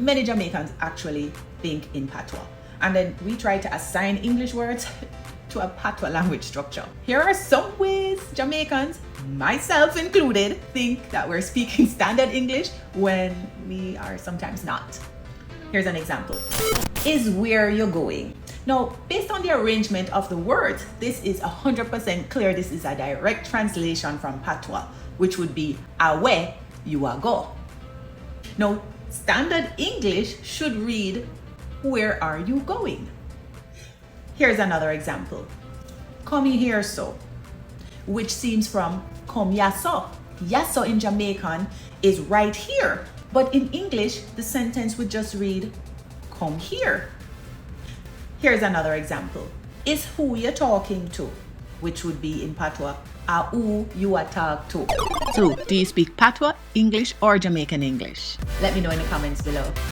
many Jamaicans actually think in Patois. And then we try to assign English words to a Patois language structure. Here are some ways Jamaicans, myself included, think that we're speaking standard English when we are sometimes not. Here's an example. Is where you're going. Now, based on the arrangement of the words, this is 100% clear. This is a direct translation from Patois, which would be away you are go. Now, standard English should read, where are you going? Here's another example. Come here so, which seems from come yaso. Yaso in Jamaican is right here, but in English, the sentence would just read, come here. Here's another example. Is who you're talking to, which would be in Patois, a who you are talk to. So, do you speak Patois, English, or Jamaican English? Let me know in the comments below.